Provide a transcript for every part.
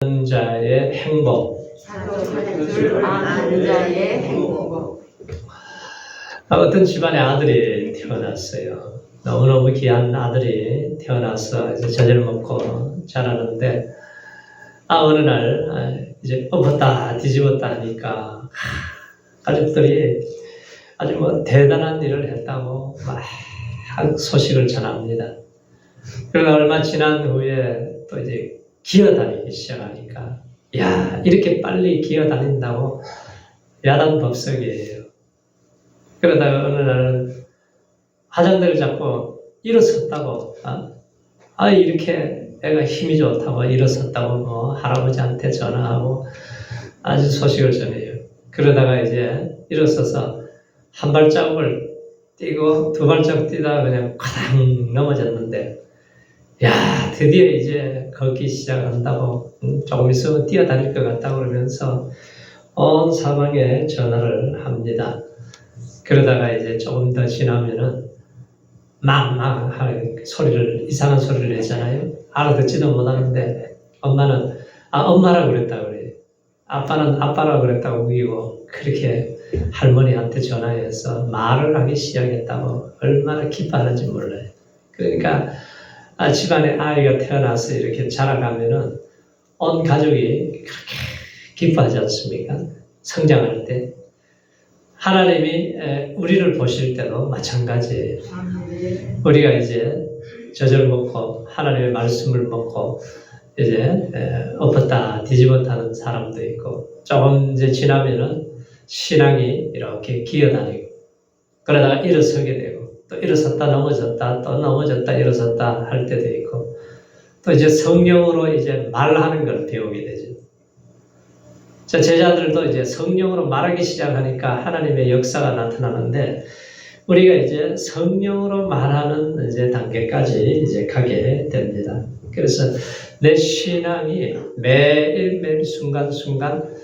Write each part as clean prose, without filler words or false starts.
자의 행복. 자족할 줄 아는 자의 행복. 어떤 집안에 아들이 태어났어요. 너무너무 귀한 아들이 태어나서 이제 젖을 먹고 자라는데, 어느 날 이제 엎었다 뒤집었다 하니까 가족들이 아주 대단한 일을 했다고 막 소식을 전합니다. 그러나 얼마 지난 후에 또 이제 기어다니기 시작하니까, 야, 이렇게 빨리 기어다닌다고 야단법석이에요. 그러다가 어느 날은 화장대를 잡고 일어섰다고, 이렇게 애가 힘이 좋다고 일어섰다고 할아버지한테 전화하고 아주 소식을 전해요. 그러다가 이제 일어서서 한 발자국을 뛰고 두 발자국 뛰다가 그냥 쾅 넘어졌는데, 야, 드디어 이제 걷기 시작한다고, 조금 있으면 뛰어다닐 것 같다고 그러면서 온 사방에 전화를 합니다. 그러다가 이제 조금 더 지나면은 막 이상한 소리를 내잖아요. 알아듣지도 못하는데 엄마는 엄마라고 그랬다고 그래요. 아빠는 아빠라고 그랬다고 우기고, 그렇게 할머니한테 전화해서 말을 하기 시작했다고 얼마나 기뻐하는지 몰라요. 그러니까 집안에 아이가 태어나서 이렇게 자라가면은 온 가족이 그렇게 기뻐하지 않습니까? 성장할 때. 하나님이 우리를 보실 때도 마찬가지예요. 우리가 이제 젖을 먹고 하나님의 말씀을 먹고 이제 엎었다 뒤집었다 하는 사람도 있고, 조금 이제 지나면은 신앙이 이렇게 기어다니고, 그러다가 일어서게 되고, 또 일어섰다 넘어졌다 또 넘어졌다 일어섰다 할 때도 있고, 또 이제 성령으로 이제 말하는 걸 배우게 되죠. 제자들도 이제 성령으로 말하기 시작하니까 하나님의 역사가 나타나는데, 우리가 이제 성령으로 말하는 이제 단계까지 이제 가게 됩니다. 그래서 내 신앙이 매일 순간순간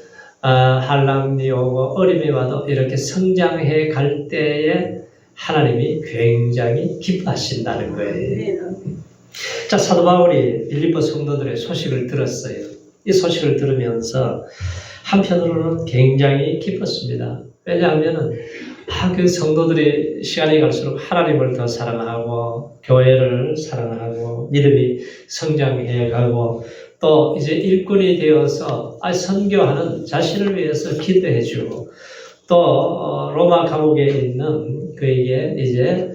한란이 오고 어림이 와도 이렇게 성장해 갈 때에 하나님이 굉장히 기뻐하신다는 거예요. 자, 사도 바울이 빌립보 성도들의 소식을 들었어요. 이 소식을 들으면서 한편으로는 굉장히 기뻤습니다. 왜냐하면 그 성도들이 시간이 갈수록 하나님을 더 사랑하고 교회를 사랑하고 믿음이 성장해 가고, 또 이제 일꾼이 되어서 선교하는 자신을 위해서 기도해 주고, 또 로마 감옥에 있는 그에게 이제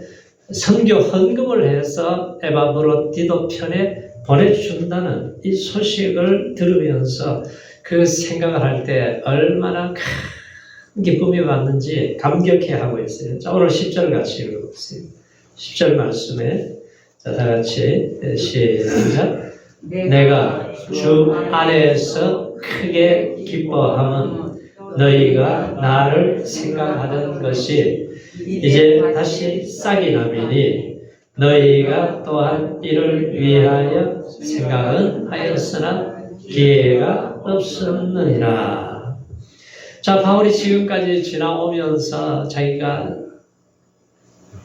선교 헌금을 해서 에바브로 디도편에 보내준다는 이 소식을 들으면서 그 생각을 할 때 얼마나 큰 기쁨이 왔는지 감격해하고 있어요. 자, 오늘 10절 같이 읽어보세요. 10절 말씀에 다 같이 시작. 내가 주 안에서 크게 기뻐함은 너희가 나를 생각하던 것이 이제 다시 싹이 나미니, 너희가 또한 이를 위하여 생각은 하였으나 기회가 없었느니라. 자, 바울이 지금까지 지나오면서 자기가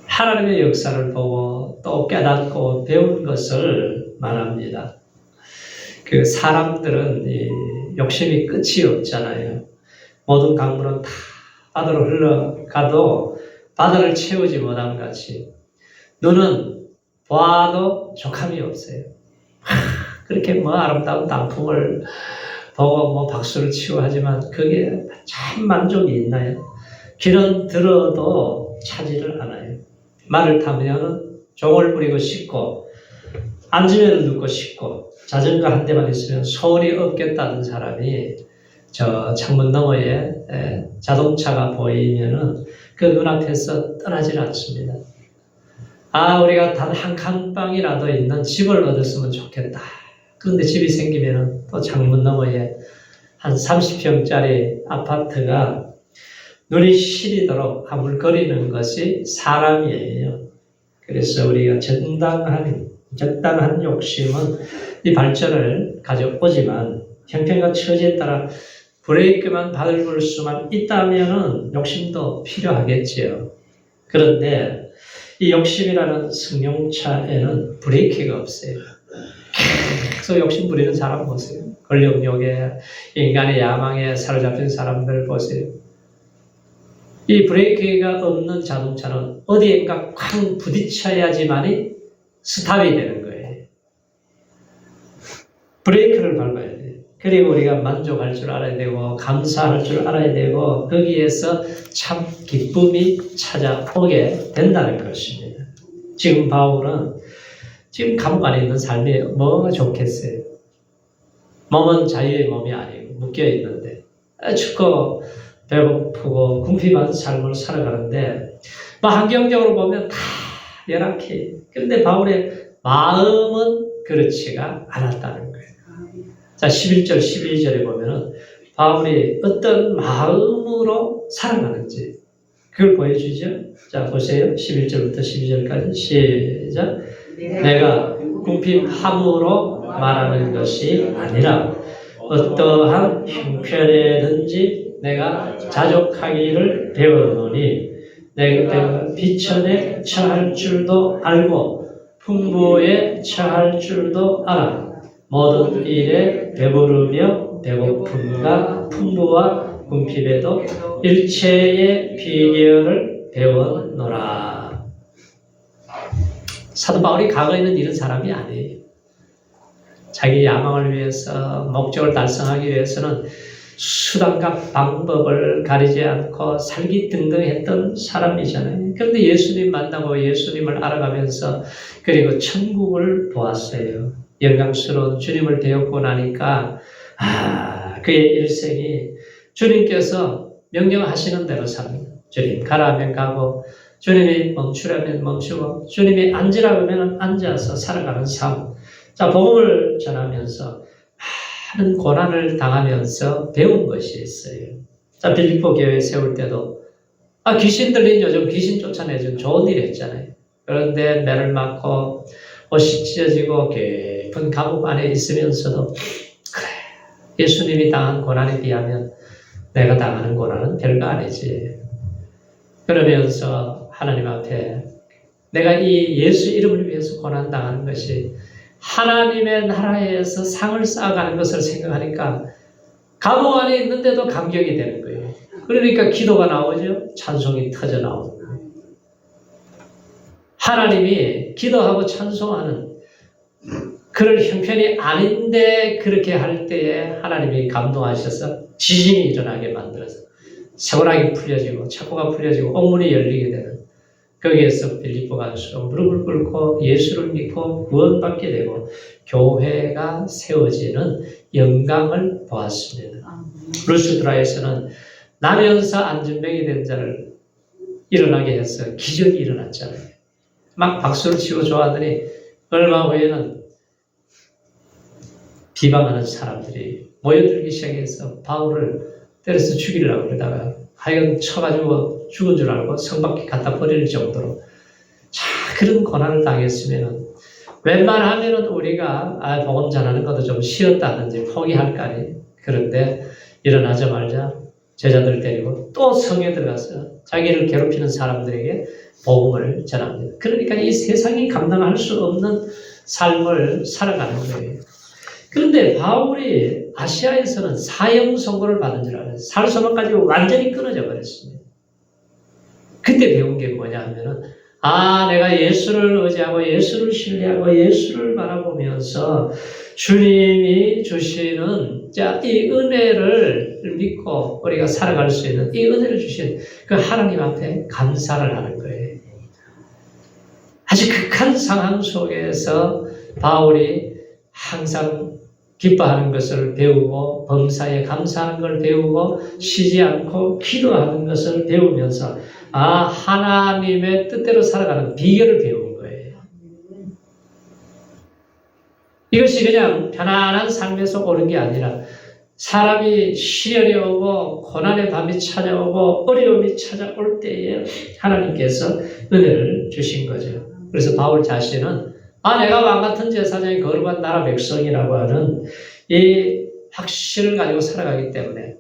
하나님의 역사를 보고 또 깨닫고 배운 것을 말합니다. 그 사람들은 이 욕심이 끝이 없잖아요. 모든 강물은 다 바다로 흘러가도 바다를 채우지 못한 같이 너는 봐도 족함이 없어요. 그렇게 아름다운 단풍을 보고 박수를 치고 하지만 그게 참 만족이 있나요? 길은 들어도 차지를 않아요. 말을 타면 종을 부리고 싶고, 앉으면 눕고 싶고, 자전거 한 대만 있으면 소원이 없겠다는 사람이 저 창문 너머에 자동차가 보이면은 그 눈앞에서 떠나질 않습니다. 우리가 단 한 칸방이라도 있는 집을 얻었으면 좋겠다. 그런데 집이 생기면은 또 창문 너머에 한 30평짜리 아파트가 눈이 시리도록 아물거리는 것이 사람이에요. 그래서 우리가 적당한 욕심은 이 발전을 가져오지만, 형편과 처지에 따라 브레이크만 밟을 수만 있다면 욕심도 필요하겠지요. 그런데 이 욕심이라는 승용차에는 브레이크가 없어요. 계속 욕심 부리는 사람 보세요. 권력욕에, 인간의 야망에 사로잡힌 사람들 보세요. 이 브레이크가 없는 자동차는 어디엔가 쾅 부딪혀야지만이 스탑이 되는 거예요. 브레이크를 밟아야 돼요. 그리고 우리가 만족할 줄 알아야 되고 감사할 줄 알아야 되고 거기에서 참 기쁨이 찾아오게 된다는 것입니다. 지금 바울은 지금 감옥 안에 있는 삶이 뭐가 좋겠어요? 몸은 자유의 몸이 아니고 묶여 있는데 춥고 배고프고 궁핍한 삶을 살아가는데 뭐 환경적으로 보면 다 열악해. 그런데 바울의 마음은 그렇지가 않았다는 거예요. 자, 11절, 12절에 보면은 바울이 어떤 마음으로 살아가는지 그걸 보여주죠. 자, 보세요. 11절부터 12절까지 시작. 내가 궁핍함으로 말하는 것이 아니라 어떠한 형편에든지 내가 자족하기를 배웠노니 내가 비천에 처할 줄도 알고 풍부에 처할 줄도 알아. 모든 일에 배부르며 배고픔과 풍부와 궁핍에도 일체의 비결을 배웠노라. 사도 바울이 과거에는 이런 사람이 아니에요. 자기 야망을 위해서 목적을 달성하기 위해서는 수단과 방법을 가리지 않고 살기등등했던 사람이잖아요. 그런데 예수님 만나고 예수님을 알아가면서 그리고 천국을 보았어요. 영광스러운 주님을 배웠고 나니까 그의 일생이 주님께서 명령하시는 대로 삽니다. 주님 가라면 가고 주님이 멈추라면 멈추고 주님이 앉으라 하면 앉아서 살아가는 삶. 자, 복음을 전하면서 많은 고난을 당하면서 배운 것이 있어요. 자, 빌립보 교회 세울 때도 귀신 들린 요즘 귀신 쫓아내준 좋은 일 했잖아요. 그런데 매를 맞고 옷이 찢어지고 깊은 감옥 안에 있으면서도 그래, 예수님이 당한 고난에 비하면 내가 당하는 고난은 별거 아니지. 그러면서 하나님 앞에 내가 이 예수 이름을 위해서 고난 당하는 것이 하나님의 나라에서 상을 쌓아가는 것을 생각하니까 감옥 안에 있는데도 감격이 되는 거예요. 그러니까 기도가 나오죠. 찬송이 터져 나오는 거예요. 하나님이 기도하고 찬송하는 그럴 형편이 아닌데 그렇게 할 때에 하나님이 감동하셔서 지진이 일어나게 만들어서 세월하게 풀려지고 착고가 풀려지고 옥문이 열리게 되는 거기에서 빌립보가 무릎을 꿇고 예수를 믿고 구원받게 되고 교회가 세워지는 영광을 보았습니다. 루스드라에서는 나면서 안전병이 된 자를 일어나게 해서 기적이 일어났잖아요. 막 박수를 치고 좋아하더니 얼마 후에는 비방하는 사람들이 모여들기 시작해서 바울을 때려서 죽이려고 그러다가 하여간 쳐가지고 죽은 줄 알고 성밖에 갖다 버릴 정도로 자, 그런 고난을 당했으면은 웬만하면은 우리가 복음 전하는 것도 좀 쉬었다든지 포기할 거 아니에요. 그런데 일어나자마자 제자들 데리고 또 성에 들어가서 자기를 괴롭히는 사람들에게 복음을 전합니다. 그러니까 이 세상이 감당할 수 없는 삶을 살아가는 거예요. 그런데 바울이 아시아에서는 사형 선고를 받은 줄 알아요. 살소망까지 완전히 끊어져 버렸습니다. 그때 배운 게 뭐냐 하면은 내가 예수를 의지하고 예수를 신뢰하고 예수를 바라보면서 주님이 주시는 이 은혜를 믿고 우리가 살아갈 수 있는 이 은혜를 주신 그 하나님 앞에 감사를 하는 거예요. 아주 극한 상황 속에서 바울이 항상 기뻐하는 것을 배우고 범사에 감사하는 걸 배우고 쉬지 않고 기도하는 것을 배우면서 하나님의 뜻대로 살아가는 비결을 배운 거예요. 이것이 그냥 편안한 삶에서 오는 게 아니라 사람이 시련이 오고 고난의 밤이 찾아오고 어려움이 찾아올 때에 하나님께서 은혜를 주신 거죠. 그래서 바울 자신은 내가 왕같은 제사장이 거룩한 나라 백성이라고 하는 이 확신을 가지고 살아가기 때문에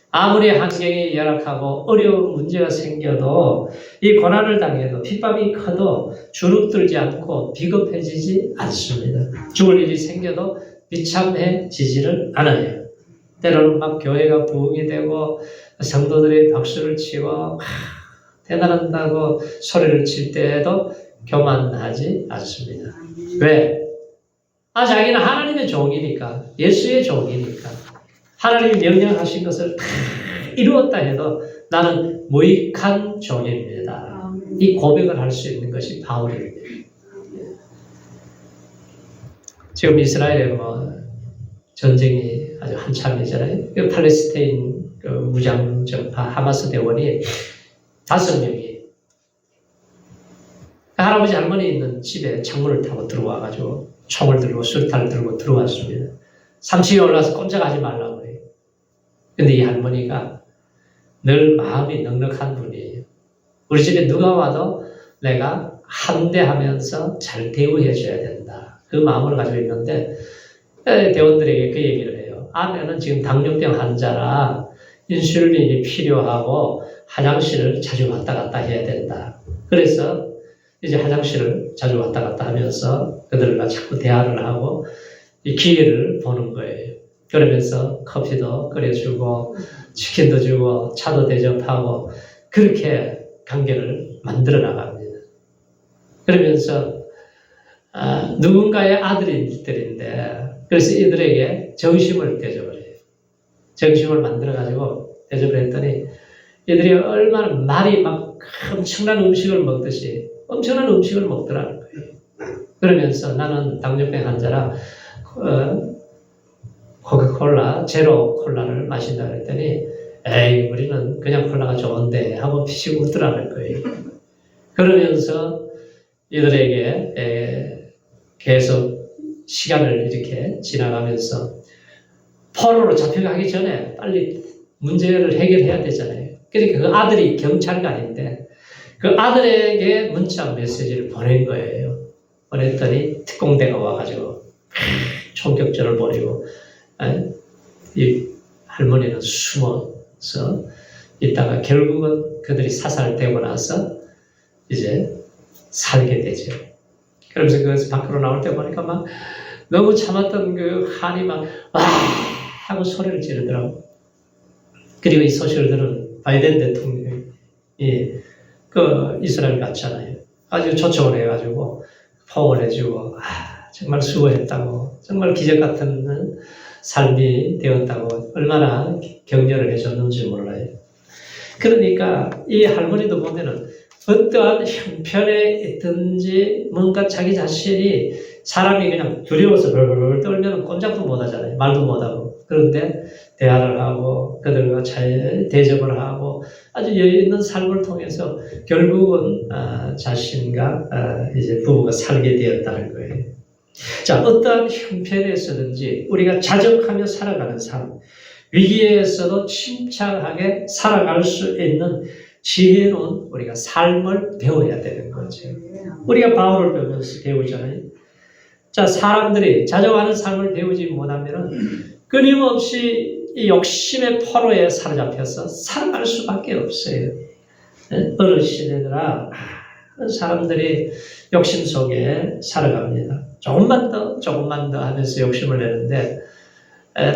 아무리 환경이 열악하고 어려운 문제가 생겨도 이 고난을 당해도 핍박이 커도 주눅들지 않고 비겁해지지 않습니다. 죽을 일이 생겨도 비참해지지를 않아요. 때로는 막 교회가 부흥이 되고 성도들이 박수를 치고 대단하다고 소리를 칠 때에도 교만하지 않습니다. 왜? 자기는 하나님의 종이니까, 예수의 종이니까, 하나님이 명령하신 것을 다 이루었다 해도 나는 무익한 종입니다. 이 고백을 할 수 있는 것이 바울입니다. 지금 이스라엘에 전쟁이 아주 한참이잖아요. 팔레스타인 무장정파 하마스 대원이 5명이 할아버지 할머니 있는 집에 창문을 타고 들어와가지고 총을 들고 수류탄을 들고 들어왔습니다. 3층에 올라서 꼼짝하지 말라고 해요. 근데 이 할머니가 늘 마음이 넉넉한 분이에요. 우리 집에 누가 와도 내가 함대하면서 잘 대우해줘야 된다. 그 마음을 가지고 있는데 대원들에게 그 얘기를 해요. 아내는 지금 당뇨병 환자라 인슐린이 필요하고 화장실을 자주 왔다 갔다 해야 된다. 그래서 이제 화장실을 자주 왔다 갔다 하면서 그들과 자꾸 대화를 하고 이 기회를 보는 거예요. 그러면서 커피도 끓여주고 치킨도 주고 차도 대접하고 그렇게 관계를 만들어 나갑니다. 그러면서 누군가의 아들들인데 그래서 이들에게 정심을 대접을 해요. 정심을 만들어가지고 대접을 했더니 이들이 얼마나 말이 막 엄청난 음식을 먹듯이 엄청난 음식을 먹더라는 거예요. 그러면서 나는 당뇨병 환자라 코카콜라, 제로 콜라를 마신다 그랬더니 에이 우리는 그냥 콜라가 좋은데 하고 피시고 웃더라는 거예요. 그러면서 이들에게 계속 시간을 이렇게 지나가면서 포로로 잡혀가기 전에 빨리 문제를 해결해야 되잖아요. 그러니까 그 아들이 경찰관인데 그 아들에게 문자 메시지를 보낸 거예요. 보냈더니 특공대가 와가지고 총격전을 벌이고 이 할머니는 숨어서 있다가 결국은 그들이 사살되고 나서 이제 살게 되죠. 그러면서 그것을 밖으로 나올 때 보니까 막 너무 참았던 그 한이 막 와 하고 소리를 지르더라고. 그리고 이 소식을 들은 바이든 대통령이 그 이스라엘 갔잖아요. 아주 초청을 해가지고 포옹을 해주고 정말 수고했다고 정말 기적 같은 삶이 되었다고 얼마나 격려를 해줬는지 몰라요. 그러니까 이 할머니도 보면은 어떠한 형편에 있든지 뭔가 자기 자신이 사람이 그냥 두려워서 벌벌 떨면 꼼짝도 못하잖아요. 말도 못하고. 그런데 대화를 하고 그들과 잘 대접을 하고 아주 여유 있는 삶을 통해서 결국은 자신과 이제 부부가 살게 되었다는 거예요. 자, 어떠한 형편에서든지 우리가 자적하며 살아가는 삶, 위기에서도 침착하게 살아갈 수 있는 지혜로운 우리가 삶을 배워야 되는 거죠. 우리가 바울을 배우잖아요. 자, 사람들이 자정하는 삶을 배우지 못하면 끊임없이 이 욕심의 포로에 사로잡혀서 살아갈 수밖에 없어요. 어느 시대들아 사람들이 욕심 속에 살아갑니다. 조금만 더 하면서 욕심을 내는데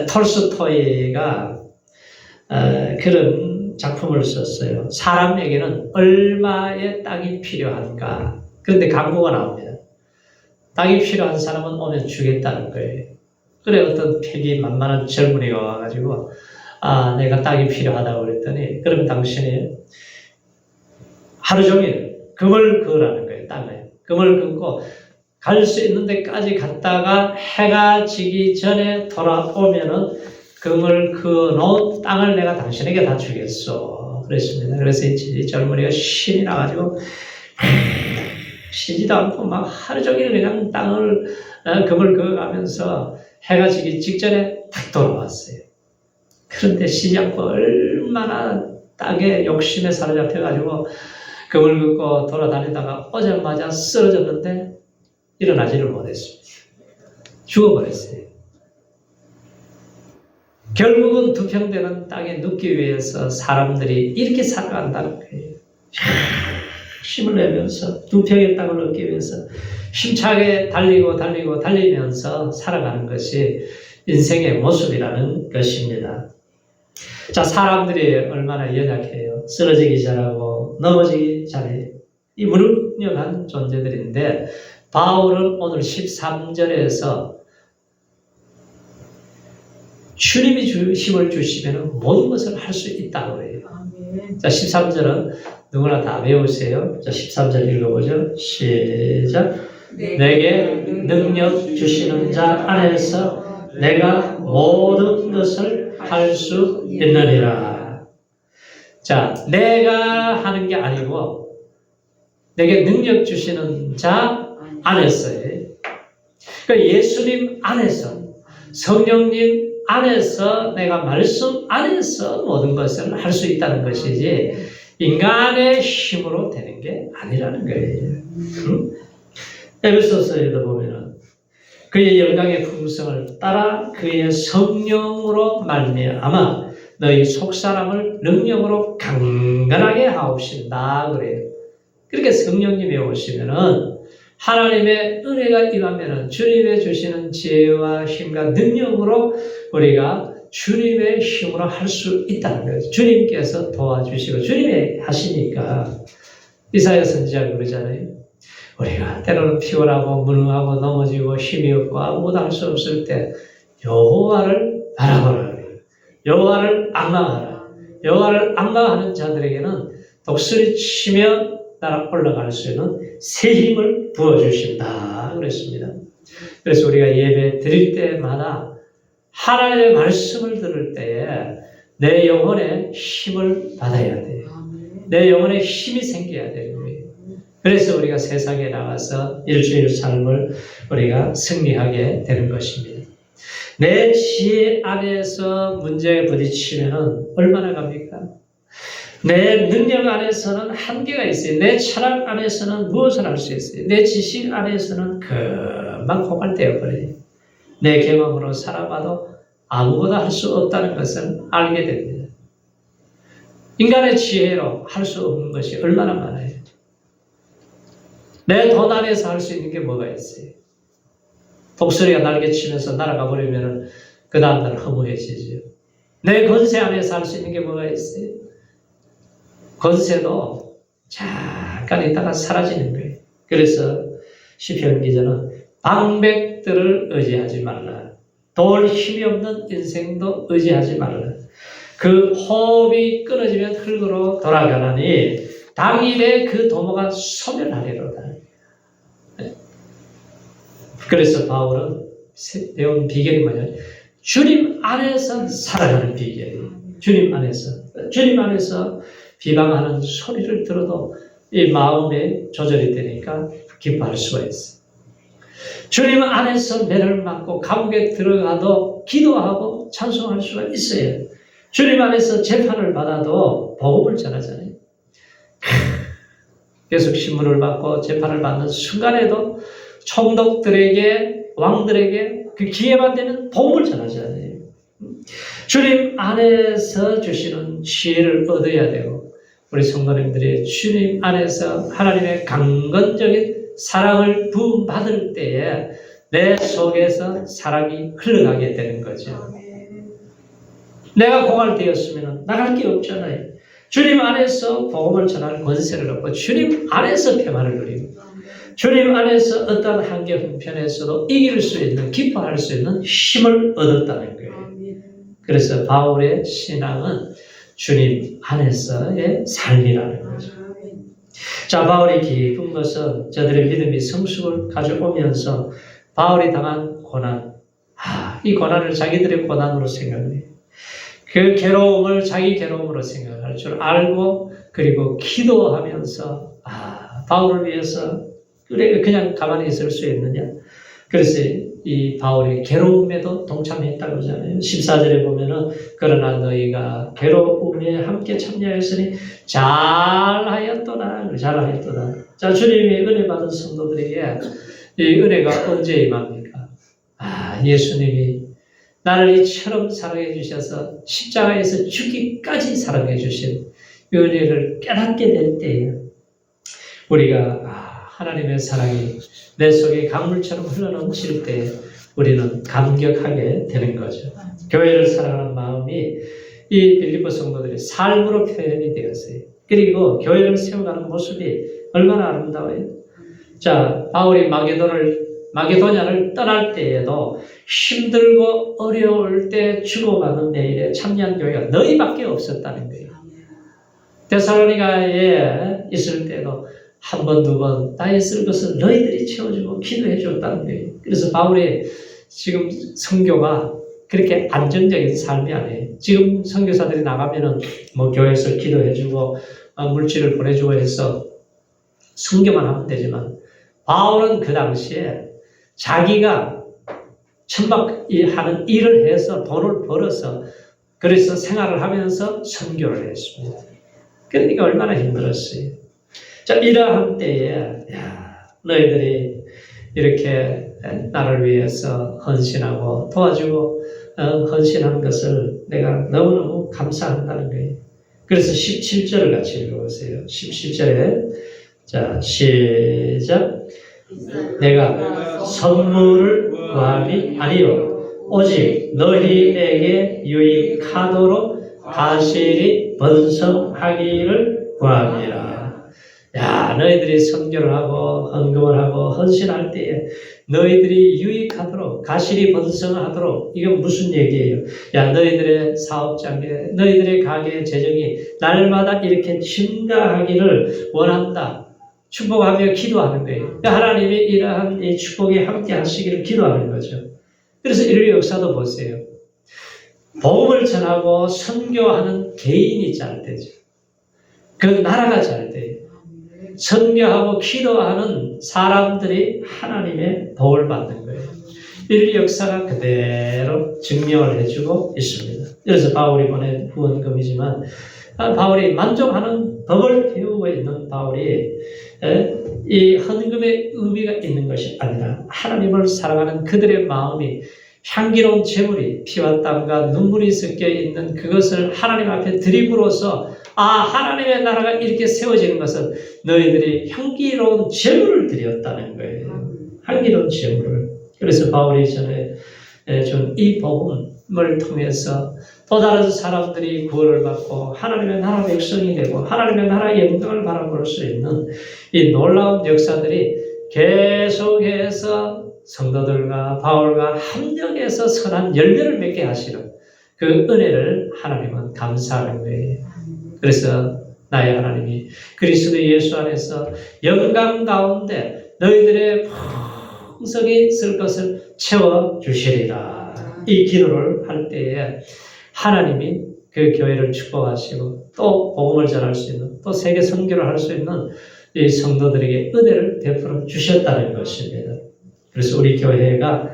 톨스토이가 그런 작품을 썼어요. 사람에게는 얼마의 땅이 필요한가. 그런데 광고가 나옵니다. 땅이 필요한 사람은 오면 주겠다는 거예요. 그래 어떤 패기만만한 젊은이가 와가지고 내가 땅이 필요하다고 그랬더니 그럼 당신이 하루 종일 금을 그으라는 거예요. 땅에 금을 긋고 갈 수 있는 데까지 갔다가 해가 지기 전에 돌아오면은 금을 그어놓은 땅을 내가 당신에게 다 주겠소. 그랬습니다. 그래서 이 젊은이가 신이 나가지고 쉬지도 않고 막 하루 종일 그냥 땅을 금을 그어가면서 해가 지기 직전에 딱 돌아왔어요. 그런데 쉬지 않고 얼마나 땅에 욕심에 사로잡혀가지고 금을 긋고 돌아다니다가 오자마자 쓰러졌는데 일어나지를 못했습니다. 죽어버렸어요. 결국은 두 평되는 땅에 눕기 위해서 사람들이 이렇게 살아간다는 거예요. 힘을 내면서 두 평의 땅을 얻기 위해서 힘차게 달리면서 살아가는 것이 인생의 모습이라는 것입니다. 자, 사람들이 얼마나 연약해요. 쓰러지기 잘하고 넘어지기 잘해요. 이 무능력한 존재들인데 바울은 오늘 13절에서 주님이 힘을 주시면 모든 것을 할 수 있다고 해요. 자, 13절은 누구나 다 외우세요. 자, 13절 읽어보죠. 시작. 내게 능력 주시는 자 안에서 내가 모든 것을 할 수 있느니라. 자, 내가 하는 게 아니고 내게 능력 주시는 자 안에서요. 그러니까 예수님 안에서, 성령님 안에서, 내가 말씀 안에서 모든 것을 할 수 있다는 것이지 인간의 힘으로 되는 게 아니라는 거예요. 에베소서에도 보면은 그의 영광의 풍성을 따라 그의 성령으로 말미암아 너희 속사람을 능력으로 강건하게 하옵신다 그래요. 그렇게 성령님이 오시면은 하나님의 은혜가 임하면은 주님의 주시는 지혜와 힘과 능력으로 우리가 주님의 힘으로 할 수 있다는 거예요. 주님께서 도와주시고 주님이 하시니까 이사야 선지자가 그러잖아요. 우리가 때로는 피곤하고 무능하고 넘어지고 힘이 없고 아무것도 할 수 없을 때 여호와를 바라보라. 여호와를 악망하라. 여호와를 악망하는 자들에게는 독수리 치며 날아 올라갈 수 있는 새 힘을 부어주신다 그랬습니다. 그래서 우리가 예배 드릴 때마다 하나님의 말씀을 들을 때에 내 영혼에 힘을 받아야 돼요. 내 영혼에 힘이 생겨야 되는 거예요. 그래서 우리가 세상에 나가서 일주일 삶을 우리가 승리하게 되는 것입니다. 내 지혜 안에서 문제에 부딪히면 얼마나 갑니까? 내 능력 안에서는 한계가 있어요. 내 철학 안에서는 무엇을 할 수 있어요. 내 지식 안에서는 금방 고갈되어 버려요. 내 경험으로 살아봐도 아무것도 할 수 없다는 것을 알게 됩니다. 인간의 지혜로 할 수 없는 것이 얼마나 많아요. 내 돈 안에서 할 수 있는 게 뭐가 있어요. 독수리가 날개치면서 날아가 버리면 그 다음날 허무해지죠. 내 권세 안에서 할 수 있는 게 뭐가 있어요. 권세도 잠깐 있다가 사라지는 거예요. 그래서 시편 기자는 방백들을 의지하지 말라. 도울 힘이 없는 인생도 의지하지 말라. 그 호흡이 끊어지면 흙으로 돌아가나니 당일에 그 도모가 소멸하리로다. 그래서 바울은 배운 비결이 뭐냐면 주님 안에서 살아가는 비결이에요. 주님 안에서 비방하는 소리를 들어도 이 마음에 조절이 되니까 기뻐할 수가 있어요. 주님 안에서 매를 맞고 감옥에 들어가도 기도하고 찬송할 수가 있어요. 주님 안에서 재판을 받아도 복음을 전하잖아요. 계속 신문을 받고 재판을 받는 순간에도 총독들에게, 왕들에게 그 기회만 되면 복음을 전하잖아요. 주님 안에서 주시는 지혜를 얻어야 되고 우리 성도님들이 주님 안에서 하나님의 강건적인 사랑을 부음받을 때에 내 속에서 사랑이 흘러가게 되는 거죠. 내가 고갈되었으면 나갈 게 없잖아요. 주님 안에서 복음을 전할 권세를 얻고 주님 안에서 평안을 누리고 주님 안에서 어떤 한계 형편에서도 이길 수 있는, 기뻐할 수 있는 힘을 얻었다는 거예요. 그래서 바울의 신앙은 주님 안에서의 삶이라는 거죠. 자, 바울이 기쁜 것은 저들의 믿음이 성숙을 가져오면서 바울이 당한 고난, 이 고난을 자기들의 고난으로 생각해요. 그 괴로움을 자기 괴로움으로 생각할 줄 알고 그리고 기도하면서 바울을 위해서 그냥 가만히 있을 수 있느냐. 그래서 이 바울의 괴로움에도 동참했다고 하잖아요. 14절에 보면은 그러나 너희가 괴로움에 함께 참여했으니 잘하였도다. 자, 주님이 은혜 받은 성도들에게 이 은혜가 언제 임합니까? 예수님이 나를 이처럼 사랑해 주셔서 십자가에서 죽기까지 사랑해 주신 은혜를 깨닫게 될 때에 우리가 하나님의 사랑이 내 속에 강물처럼 흘러넘칠 때 우리는 감격하게 되는 거죠. 교회를 사랑하는 마음이 이 빌립보 성도들의 삶으로 표현이 되었어요. 그리고 교회를 세워가는 모습이 얼마나 아름다워요. 자, 바울이 마게도냐를 떠날 때에도 힘들고 어려울 때 죽어가는 내일에 참여한 교회가 너희밖에 없었다는 거예요. 데살로니가에 있을 때도 한 번, 두 번 나의 쓸 것을 너희들이 채워주고 기도해 줬다는 거예요. 그래서 바울의 지금 선교가 그렇게 안정적인 삶이 아니에요. 지금 선교사들이 나가면은 뭐 교회에서 기도해주고 물질을 보내주고 해서 선교만 하면 되지만 바울은 그 당시에 자기가 천막하는 일을 해서 돈을 벌어서 그래서 생활을 하면서 선교를 했습니다. 그러니까 얼마나 힘들었어요. 자, 이러한 때에 너희들이 이렇게 나를 위해서 헌신하고 도와주고 헌신하는 것을 내가 너무너무 감사한다는 거예요. 그래서 17절을 같이 읽어보세요. 17절에 자, 시작. 내가 선물을 구함이 아니요 오직 너희에게 유익하도록 가실이 번성하기를 구함이라. 야, 너희들이 선교를 하고 헌금을 하고 헌신할 때에 너희들이 유익하도록 가실이 번성하도록 이건 무슨 얘기예요? 야, 너희들의 사업장에 너희들의 가게의 재정이 날마다 이렇게 증가하기를 원한다. 축복하며 기도하는 거예요. 하나님이 이러한 이 축복에 함께 하시기를 기도하는 거죠. 그래서 인류 역사도 보세요. 복음을 전하고 선교하는 개인이 잘 되죠. 그 나라가 잘 돼요. 선교하고 기도하는 사람들이 하나님의 복을 받는 거예요. 인류 역사가 그대로 증명을 해주고 있습니다. 그래서 바울이 보낸 후원금이지만 바울이 만족하는 법을 배우고 있는 바울이 이 헌금의 의미가 있는 것이 아니라 하나님을 사랑하는 그들의 마음이 향기로운 제물이 피와 땀과 눈물이 섞여 있는 그것을 하나님 앞에 드림으로써 하나님의 나라가 이렇게 세워지는 것은 너희들이 향기로운 제물을 드렸다는 거예요. 향기로운 제물을. 그래서 바울이 전에 준 이 복음을 통해서 또 다른 사람들이 구원을 받고 하나님의 나라 백성이 되고 하나님의 나라의 영광을 바라볼 수 있는 이 놀라운 역사들이 계속해서 성도들과 바울과 합력해서 선한 열매를 맺게 하시는 그 은혜를 하나님은 감사하는 거예요. 그래서 나의 하나님이 그리스도 예수 안에서 영광 가운데 너희들의 풍성이 있을 것을 채워주시리라. 이 기도를 할 때에 하나님이 그 교회를 축복하시고 또 복음을 전할 수 있는 또 세계 선교를 할 수 있는 이 성도들에게 은혜를 베풀어 주셨다는 것입니다. 그래서 우리 교회가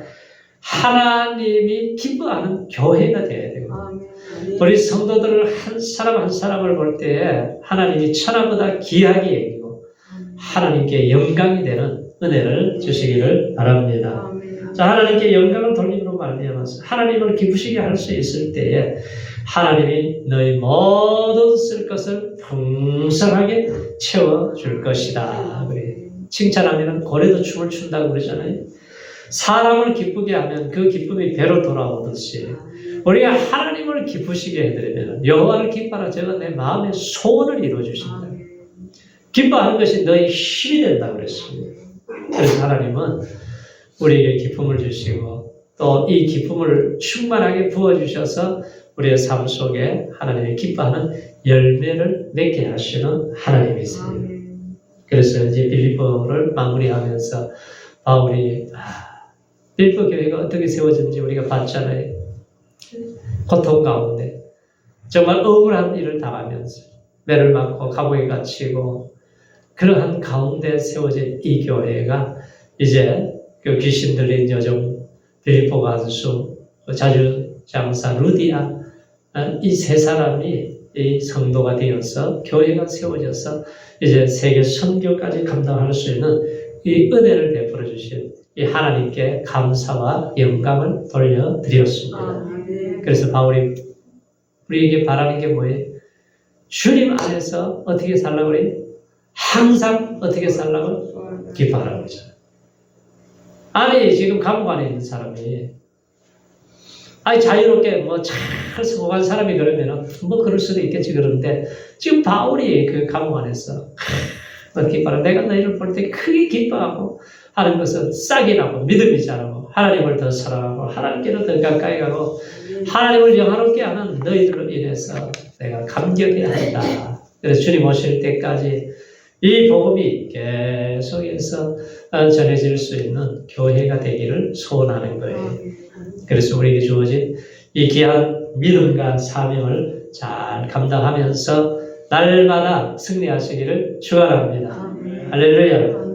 하나님이 기뻐하는 교회가 되어야 되고 우리 성도들을 한 사람 한 사람을 볼 때에 하나님이 천하보다 귀하게 여기고 하나님께 영광이 되는 은혜를 주시기를 바랍니다. 자, 하나님께 영광을 돌림으로 말미암아서 하나님을 기쁘시게 할 수 있을 때에 하나님이 너희 모든 쓸 것을 풍성하게 채워줄 것이다. 그래. 칭찬하면 고래도 춤을 춘다고 그러잖아요. 사람을 기쁘게 하면 그 기쁨이 배로 돌아오듯이 우리가 하나님을 기쁘시게 해드리면 여호와를 기뻐하라 제가 내 마음의 소원을 이루어주신다. 기뻐하는 것이 너희 힘이 된다고 그랬습니다. 그래서 하나님은 우리에게 기쁨을 주시고 또 이 기쁨을 충만하게 부어주셔서 우리의 삶 속에 하나님이 기뻐하는 열매를 맺게 하시는 하나님이세요. 그래서 이제 빌립보를 마무리하면서 바울이 빌립보 교회가 어떻게 세워졌는지 우리가 봤잖아요. 고통 가운데 정말 억울한 일을 당하면서 매를 맞고 감옥에 갇히고 그러한 가운데 세워진 이 교회가 이제 그 귀신 들린 여종 빌립보 가수 자주장사 루디아 이 세 사람이 이 성도가 되어서 교회가 세워져서 이제 세계 선교까지 감당할 수 있는 이 은혜를 베풀어 주신 이 하나님께 감사와 영광을 돌려드렸습니다. 그래서 바울이 우리에게 바라는 게 뭐예요? 주님 안에서 어떻게 살라고 그래요? 항상 어떻게 살라고? 기뻐하라고 그러잖아요. 아니 지금 감옥 안에 있는 사람이 아니 자유롭게 뭐 잘 성공한 사람이 그러면은 뭐 그럴 수도 있겠지. 그런데 지금 바울이 그 감옥 안에서 기뻐하라. 내가 너희를 볼 때 크게 기뻐하고 하는 것은 싹이 나고 믿음이 자라고 하나님을 더 사랑하고 하나님께로 더 가까이 가고 하나님을 영화롭게 하는 너희들로 인해서 내가 감격해야 한다. 그래서 주님 오실 때까지 이 복음이 계속해서 전해질 수 있는 교회가 되기를 소원하는 거예요. 그래서 우리에게 주어진 이 귀한 믿음과 사명을 잘 감당하면서 날마다 승리하시기를 축원합니다. 할렐루야.